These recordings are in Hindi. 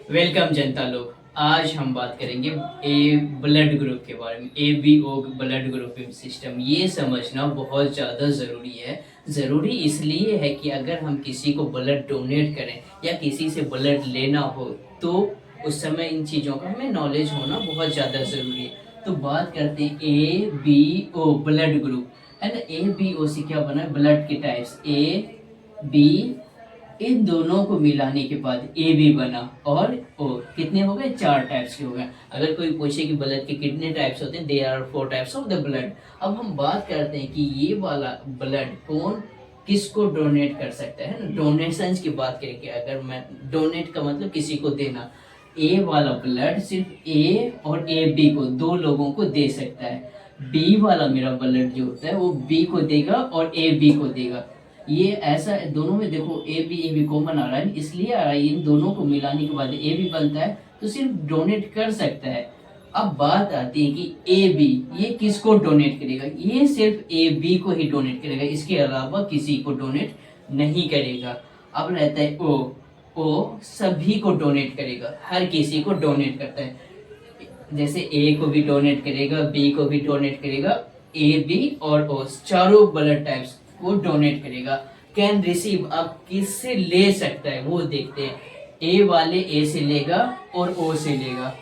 वेलकम जनता लोग। आज हम बात करेंगे ए ब्लड ग्रुप के बारे में। A B O blood grouping system, ये समझना बहुत ज़्यादा ज़रूरी है। ज़रूरी इसलिए है कि अगर हम किसी को ब्लड डोनेट करें या किसी से ब्लड लेना हो तो उस समय इन चीज़ों का हमें नॉलेज होना बहुत ज़्यादा ज़रूरी है। तो बात करते हैं A B O blood group, है ना। ए बी ओ से क्या बना है? ब्लड के टाइप्स ए बी, इन दोनों को मिलाने के बाद ए बी बना और ओ। कितने हो गए? 4 टाइप्स के हो गए। अगर कोई पूछे कि ब्लड के कितने टाइप्स होते हैं, there are 4 types of the blood. अब हम बात करते हैं कि ये वाला ब्लड कौन किसको डोनेट कर सकता है ना। डोनेशन की बात करेंगे। अगर मैं डोनेट का मतलब किसी को देना, ए वाला ब्लड सिर्फ ए और ए बी को, दो लोगों को दे सकता है। बी वाला मेरा ब्लड जो होता है वो बी को देगा और ए बी को देगा। ये ऐसा दोनों में देखो, ए बी कॉमन आ रहा है, इसलिए आ रहा है। इन दोनों को मिलाने के बाद ए बी बनता है, तो सिर्फ डोनेट कर सकता है। अब बात आती है कि ए बी ये किसको डोनेट करेगा? ये सिर्फ ए बी को ही डोनेट करेगा, इसके अलावा किसी को डोनेट नहीं करेगा। अब रहता है ओ। ओ सभी को डोनेट करेगा, हर किसी को डोनेट करता है। जैसे ए को भी डोनेट करेगा, बी को भी डोनेट करेगा, ए बी और ओ चारों ब्लड टाइप्स को डोनेट करेगा। कैन रिसीव, अब किससे ले सकता है वो देखते हैं। ए वाले ए से लेगा और ओ से लेगा,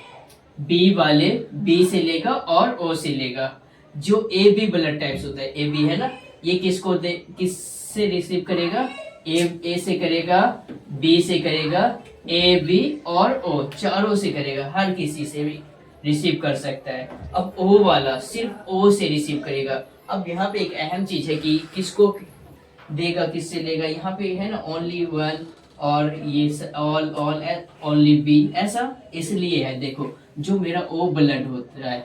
बी वाले बी से लेगा और ओ से लेगा। जो ए बी ब्लड टाइप्स होता है, ए बी है ना, ये किसको दे, किससे रिसीव करेगा? ए से करेगा, बी से करेगा, ए बी और ओ चारों से करेगा, हर किसी से भी रिसीव कर सकता है। अब ओ वाला सिर्फ ओ से रिसीव करेगा। अब यहाँ पे एक अहम चीज है कि किसको देगा, किससे लेगा। यहाँ पे है ना ओनली वन, और ये ऑल ऑल ओनली बी, ऐसा इसलिए है। देखो, जो मेरा ओ ब्लड होता है,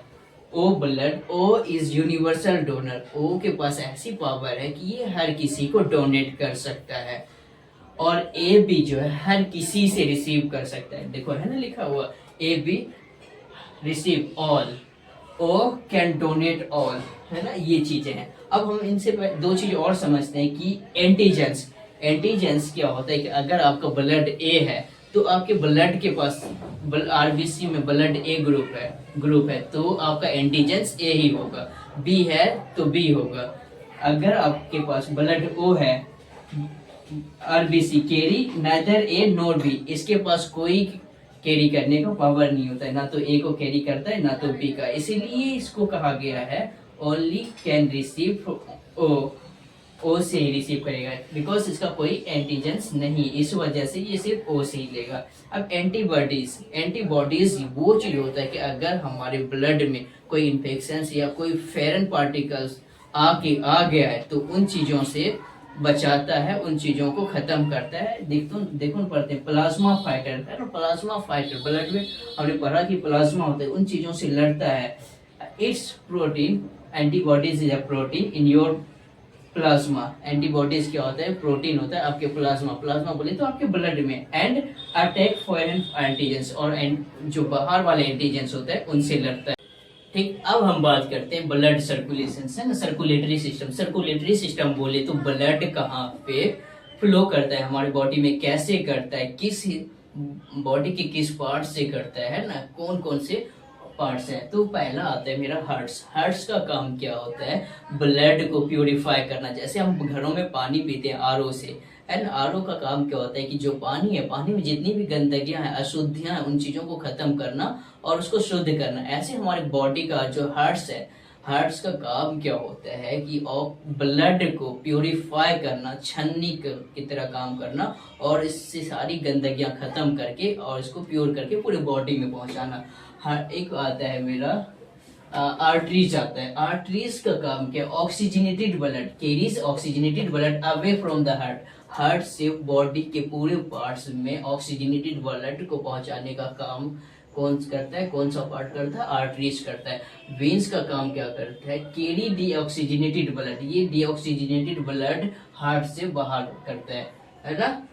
O blood, O is universal donor. O के पास ऐसी पावर है कि ये हर किसी को डोनेट कर सकता है। और ए बी जो है हर किसी से रिसीव कर सकता है। देखो है ना लिखा हुआ, A B receive all, O can donate all, है ना। ये चीजें हैं। अब हम इनसे दो चीज और समझते हैं कि एंटीजेंस। एंटीजेंस क्या होता है कि अगर आपका ब्लड ए है तो आपके ब्लड के पास आरबीसी में ब्लड ए ग्रुप है तो आपका एंटीजेंस ए ही होगा। बी है तो बी होगा। अगर आपके पास ब्लड ओ है, RBC carry neither A nor be, इसके पास कोई कैरी करने का पावर नहीं होता है, ना तो ए को कैरी करता है ना तो बी का। इसीलिए इसको कहा गया है ओनली कैन रिसीव ओ। ओ से ही रिसीव करेगा, बिकॉज इसका कोई एंटीजेंस नहीं, इस वजह से ये सिर्फ ओ से ही लेगा। अब एंटीबॉडीज, एंटीबॉडीज वो चीज होता है कि अगर हमारे ब्लड में कोई इन्फेक्शन या कोई फॉरेन पार्टिकल्स आ गया है तो उन चीजों से बचाता है, उन चीजों को खत्म करता है। देखो पढ़ते हैं प्लाज्मा फाइटर, है ना। प्लाज्मा फाइटर ब्लड में हमने पढ़ा कि प्लाज्मा होता है, उन चीजों से लड़ता है। It's protein, antibodies is a protein in your plasma. Antibodies क्या होता है? प्रोटीन होता है आपके प्लाज्मा। प्लाज्मा बोले तो आपके ब्लड में। एंड अटैक फॉरेन एंटीजेंस, और जो बाहर वाले एंटीजेंस होता है उनसे लड़ता है। ठीक, अब हम बात करते हैं ब्लड सर्कुलेशन से ना। सर्कुलेटरी सिस्टम, सर्कुलेटरी सिस्टम बोले तो ब्लड कहाँ पे फ्लो करता है हमारी बॉडी में, कैसे करता है, किस बॉडी के किस पार्ट से करता है ना, कौन कौन से पार्ट्स हैं। तो पहला आता है मेरा हार्ट्स। हार्ट्स का काम क्या होता है? ब्लड को प्यूरिफाई करना। जैसे हम घरों में पानी पीते हैं आरओ से, एंड आरओ का काम क्या होता है कि जो पानी है, पानी में जितनी भी गंदगियां हैं, अशुद्धियां हैं, उन चीजों को खत्म करना और उसको शुद्ध करना। ऐसे हमारी बॉडी का जो हार्ट्स है, हार्ट्स का काम क्या होता है कि ब्लड को प्यूरिफाई करना, छन्नी की तरह काम करना, और इससे सारी गंदगियां खत्म करके और इसको प्योर करके पूरे बॉडी में पहुंचाना। हर एक आता है मेरा आर्टरीज आता है। आर्टरीज का काम क्या? Oxygenated blood carries oxygenated blood away from the heart. Heart से बॉडी के पूरे पार्ट्स में ऑक्सीजनेटेड ब्लड को पहुंचाने का काम कौन करता है? कौन सा पार्ट करता है? आर्टरीज करता है। वेन्स का काम क्या करता है? कैरी डीऑक्सीजनेटेड ब्लड, ये डीऑक्सीजनेटेड ब्लड हार्ट से बाहर करता है ना,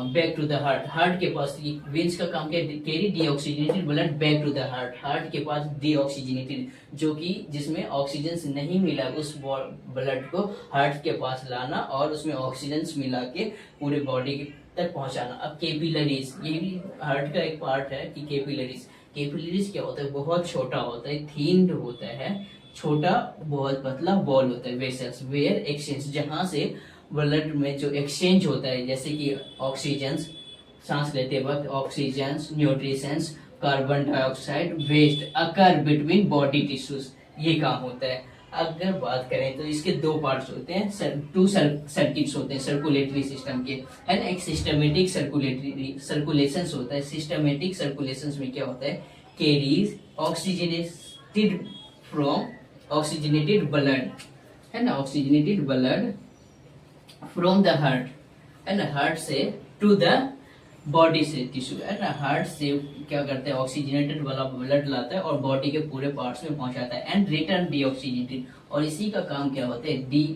back to the heart. Heart के पास वेन्स का काम क्या है? Carry deoxygenated blood back to the heart. Heart के पास डीऑक्सीजनेटेड, जो कि जिसमें ऑक्सीजन नहीं मिला, उस ब्लड को हार्ट के पास लाना और उसमें ऑक्सीजन मिला के पूरे बॉडी तक पहुंचाना। अब कैपिलरीज, ये भी हार्ट का एक पार्ट है कि कैपिलरीज, कैपिलरीज क्या होता है, बहुत छोटा होता है, थीन्ड होता है, छोटा बहुत पतला बॉल होता है, वेसल्स वेयर एक्सचेंज, जहां से ब्लड में जो एक्सचेंज होता है, जैसे कि ऑक्सीजन, सांस लेते वक्त oxygen, nutritions, carbon dioxide, waste occur between body tissues, ये काम होता है। अगर बात करें तो इसके दो पार्ट्स होते हैं, टू सर्किट्स होते हैं सर्कुलेटरी सिस्टम के, है ना। एक सिस्टमेटिक सर्कुलेटरी सर्कुलेशंस होता है। सिस्टमेटिक सर्कुलेशंस में क्या होता है, carries oxygenated from oxygenated blood, है ना, oxygenated blood from the heart, है ना, हार्ट से टू द बॉडी से टिश्यू, है ना, हार्ट से क्या करता है, ऑक्सीजनेटेड वाला ब्लड लाता है और बॉडी के पूरे पार्ट्स में पहुंचाता है, एंड रिटर्न डीऑक्सीजनेटेड, और इसी का काम क्या होता है,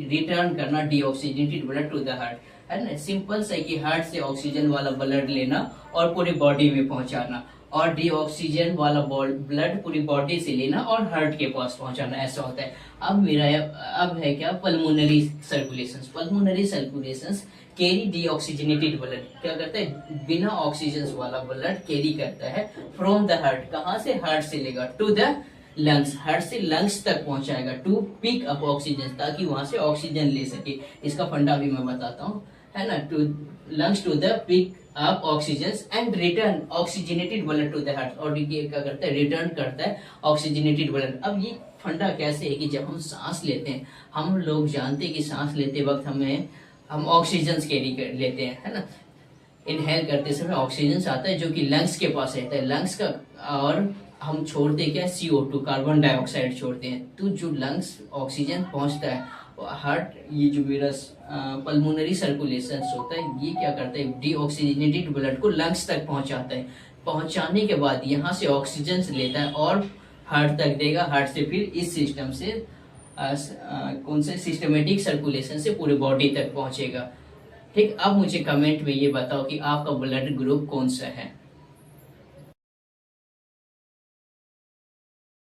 रिटर्न करना deoxygenated blood to the heart, है ना। सिंपल सा कि हार्ट से ऑक्सीजन वाला ब्लड लेना और पूरी बॉडी में पहुंचाना, और डीऑक्सीजन वाला ब्लड पूरी बॉडी से लेना और हार्ट के पास पहुंचाना, ऐसा होता है। अब है क्या, pulmonary circulations. Pulmonary circulations carry deoxygenated blood, क्या करता है, बिना ऑक्सीजन वाला ब्लड कैरी करता है फ्रॉम द हार्ट, कहां से, हार्ट से लेगा, टू द लंग्स, हार्ट से लंग्स तक पहुंचाएगा, टू पिक अप ऑक्सीजन, ताकि वहां से ऑक्सीजन ले सके। इसका फंडा भी मैं बताता हूँ, है ना, to lungs to the pick up oxygen and return oxygenated blood to the heart, और ये क्या करता है, रिटर्न करता है ऑक्सीजनेटेड ब्लड। अब ये फंडा कैसे है कि जब हम सांस लेते हैं, हम लोग जानते हैं कि सांस लेते वक्त हम ऑक्सीजन कैरी कर लेते हैं, है ना। इनहेल करते समय ऑक्सीजन आता है जो कि लंग्स के पास रहता है, लंग्स का, और हम छोड़ते क्या, CO2 कार्बन डाइऑक्साइड छोड़ते हैं। तो जो लंग्स ऑक्सीजन पहुंचता है, हार्ट, ये जो मेरा पल्मोनरी सर्कुलेशन होता है, ये क्या करता है, डीऑक्सीजनेटेड ब्लड को लंग्स तक पहुंचाता है। पहुंचाने के बाद यहाँ से ऑक्सीजन लेता है और हार्ट तक देगा, हार्ट से फिर इस सिस्टम से कौन से सिस्टमेटिक सर्कुलेशन से पूरे बॉडी तक पहुंचेगा। ठीक, अब मुझे कमेंट में ये बताओ कि आपका ब्लड ग्रुप कौन सा है।